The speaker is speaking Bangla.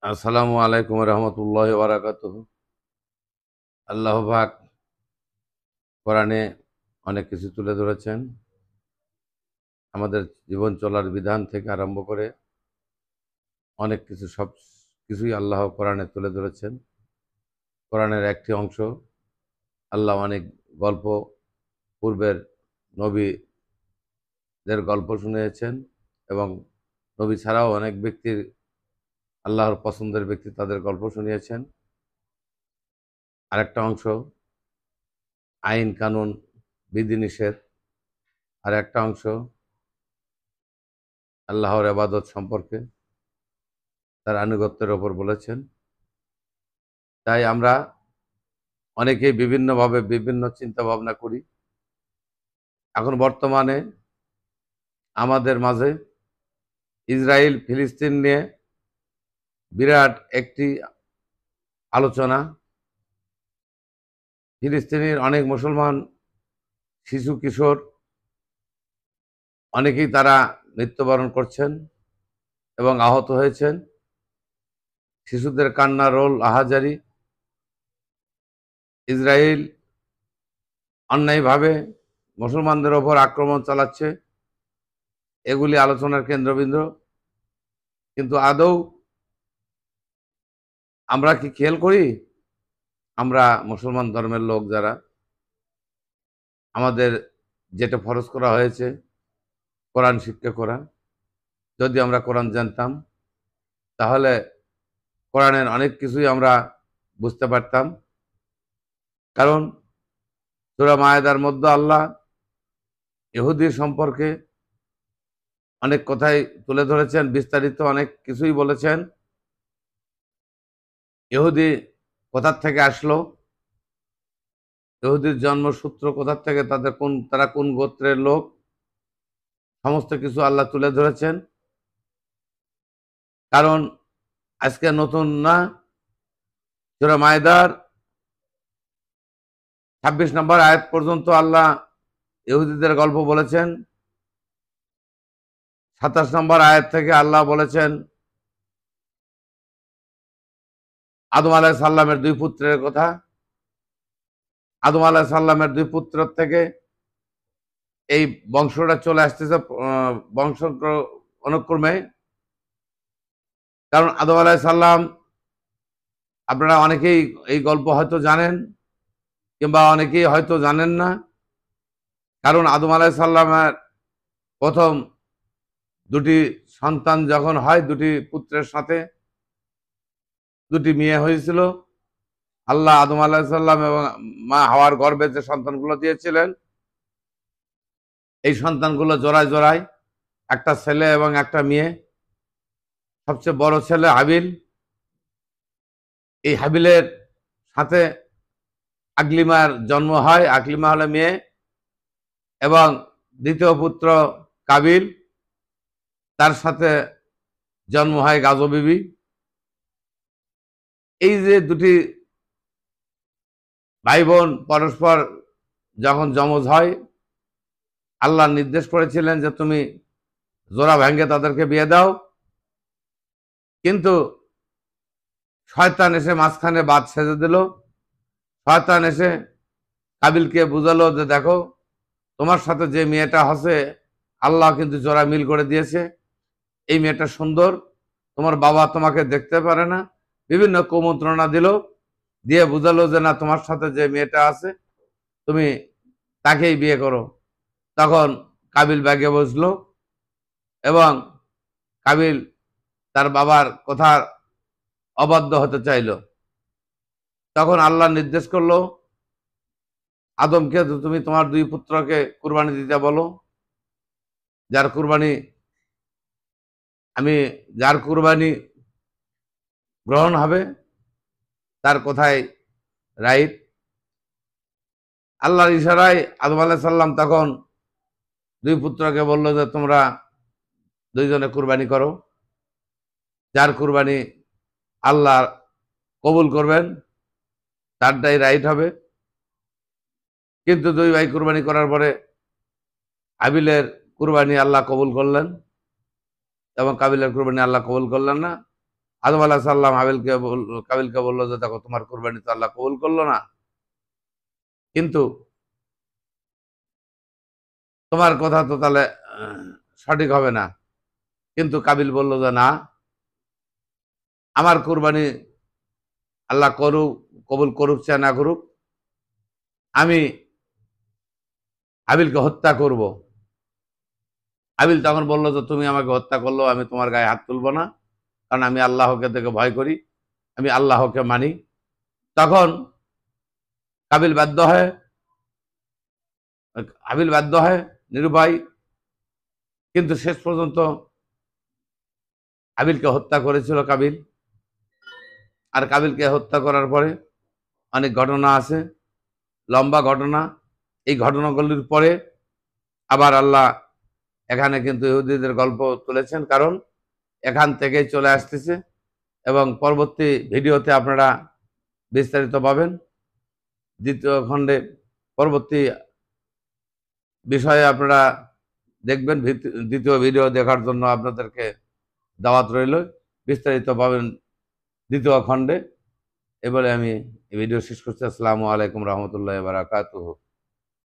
আসসালামু আলাইকুম রহমতুল্লাহ বারাকাতুহু। আল্লাহ পাক কোরআনে অনেক কিছু তুলে ধরেছেন। আমাদের জীবন চলার বিধান থেকে আরম্ভ করে অনেক কিছু, সব কিছুই আল্লাহ কোরআনে তুলে ধরেছেন। কোরআনের একটি অংশ আল্লাহ অনেক গল্প, পূর্বের নবীদের গল্প শুনিয়েছেন এবং নবী ছাড়াও অনেক ব্যক্তির, আল্লাহর পছন্দের ব্যক্তি, তাদের গল্প শুনিয়েছেন। আরেকটা অংশ আইন কানুন, বিধিনিষেধ। আর একটা অংশ আল্লাহর ইবাদত সম্পর্কে, তার আনুগত্যের ওপর বলেছেন। তাই আমরা অনেকেই বিভিন্নভাবে বিভিন্ন চিন্তা ভাবনা করি। এখন বর্তমানে আমাদের মাঝে ইসরায়েল ফিলিস্তিন নিয়ে বিরাট একটি আলোচনা। ফিলিস্তিনের অনেক মুসলমান শিশু কিশোর, অনেকেই তারা মৃত্যুবরণ করছেন এবং আহত হয়েছেন। শিশুদের কান্না রোল আহাজারি। ইসরায়েল অন্যায়ভাবে মুসলমানদের ওপর আক্রমণ চালাচ্ছে, এগুলি আলোচনার কেন্দ্রবিন্দু। কিন্তু আদৌ আমরা কি খেয়াল করি? আমরা মুসলমান ধর্মের লোক যারা, আমাদের যেটা ফরজ করা হয়েছে কোরআন শিক্ষা করা, যদি আমরা কোরআন জানতাম তাহলে কোরআনের অনেক কিছুই আমরা বুঝতে পারতাম। কারণ সূরা মায়েদার মধ্যে আল্লাহ ইহুদি সম্পর্কে অনেক কথাই তুলে ধরেছেন, বিস্তারিত অনেক কিছুই বলেছেন। ইহুদি কোথার থেকে আসলো, ইহুদির জন্মসূত্র কোথার থেকে, তারা কোন গোত্রের লোক, সমস্ত কিছু আল্লাহ তুলে ধরেছেন। কারণ আজকে নতুন না, সূরা মায়েদার ২৬ নম্বর আয়াত পর্যন্ত আল্লাহ ইহুদিদের গল্প বলেছেন। ২৭ নম্বর আয়াত থেকে আল্লাহ বলেছেন আদম আলাইহিস সালামের দুই পুত্রের কথা। আদম আলাইহিস সালামের দুই পুত্র থেকে এই বংশটা চলে আসতেছে, বংশ অনুক্রমে। কারণ আদম আলাইহিস সালাম, আপনারা অনেকেই এই গল্প হয়তো জানেন কিংবা অনেকেই হয়তো জানেন না। কারণ আদম আলাইহিস সালামের প্রথম দুটি সন্তান যখন হয়, দুটি পুত্রের সাথে দুটি মেয়ে হয়েছিল। আল্লাহ আদম আলাইহিস সালাম এবং মা হাওয়ার গর্ভে যে সন্তানগুলো দিয়েছিলেন, এই সন্তানগুলো জোড়ায় জোড়ায়, একটা ছেলে এবং একটা মেয়ে। সবচেয়ে বড় ছেলে হাবিল, এই হাবিলের সাথে আকলিমার জন্ম হয়। আকলিমা হলো মেয়ে, এবং দ্বিতীয় পুত্র কাবিল, তার সাথে জন্ম হয় গাজো বিবি। এই যে দুটি ভাই বোন পরস্পর যখন যমজ হয়, আল্লাহ নির্দেশ করেছিলেন যে তুমি জোড়া ভেঙে তাদেরকে বিয়ে দাও। কিন্তু শয়তান এসে মাঝখানে বাদ সেজে দিল। শয়তান এসে কাবিলকে বুঝালো যে দেখো, তোমার সাথে যে মেয়েটা আছে আল্লাহ কিন্তু জোড়া মিল করে দিয়েছে, এই মেয়েটা সুন্দর, তোমার বাবা তোমাকে দেখতে পারে না। বিভিন্ন কুমন্ত্রণা দিল, দিয়ে বুঝালো যে না, তোমার সাথে যে মেয়েটা আছে তুমি তাকেই বিয়ে করো। তখন কাবিল ব্যাগে বসলো এবং কাবিল তার বাবার কথা অবাধ্য হতে চাইল। তখন আল্লাহ নির্দেশ করলো আদমকে, তুমি তোমার দুই পুত্রকে কুরবানি দিতে বলো। যার কুরবানি যার কুরবানি গ্রহণ হবে তার কথায় রাইট। আল্লাহর ইশারায় আদম আলাইহিস সালাম তখন দুই পুত্রকে বলল যে তোমরা দুইজনে কুরবানি করো। যার কুরবানি আল্লাহ কবুল করবেন তারটাই রাইট হবে। কিন্তু দুই ভাই কুরবানি করার পরে হাবিলের কুরবানি আল্লাহ কবুল করলেন এবং কাবিলের কুরবানি আল্লাহ কবুল করলেন না। আদম আলাহ সাল্লাম কাবিলকে বললো যে দেখো তোমার কোরবানি তো আল্লাহ কবুল করলো না, কিন্তু তোমার কথা তো তাহলে সঠিক হবে না। কিন্তু কাবিল বলল যে না, আমার কোরবানি আল্লাহ করুক, কবুল করুক চাই না করুক, আমি হাবিলকে হত্যা করব। হাবিল তখন বলল যে তুমি আমাকে হত্যা করলো, আমি তোমার গায়ে হাত তুলব না, কারণ আমি আল্লাহকে থেকে ভয় করি, আমি আল্লাহকে মানি। তখন কাবিল বাধ্য হয়, হাবিল বাধ্য হয় নিরুপায়, কিন্তু শেষ পর্যন্ত হাবিলকে হত্যা করেছিল কাবিল। আর কাবিলকে হত্যা করার পরে অনেক ঘটনা আছে, লম্বা ঘটনা। এই ঘটনাগুলির পরে আবার আল্লাহ এখানে কিন্তু ইহুদিদের গল্প তুলেছেন, কারণ এখান থেকেই চলে আসতেছে, এবং পরবর্তী ভিডিওতে আপনারা বিস্তারিত পাবেন। দ্বিতীয় খণ্ডে পরবর্তী বিষয়ে আপনারা দেখবেন। দ্বিতীয় ভিডিও দেখার জন্য আপনাদেরকে দাওয়াত রইল, বিস্তারিত পাবেন দ্বিতীয় খণ্ডে। এবারে আমি এই ভিডিও শেষ করছি। আসসালামু আলাইকুম রহমতুল্লাহ বারাকাতুহু।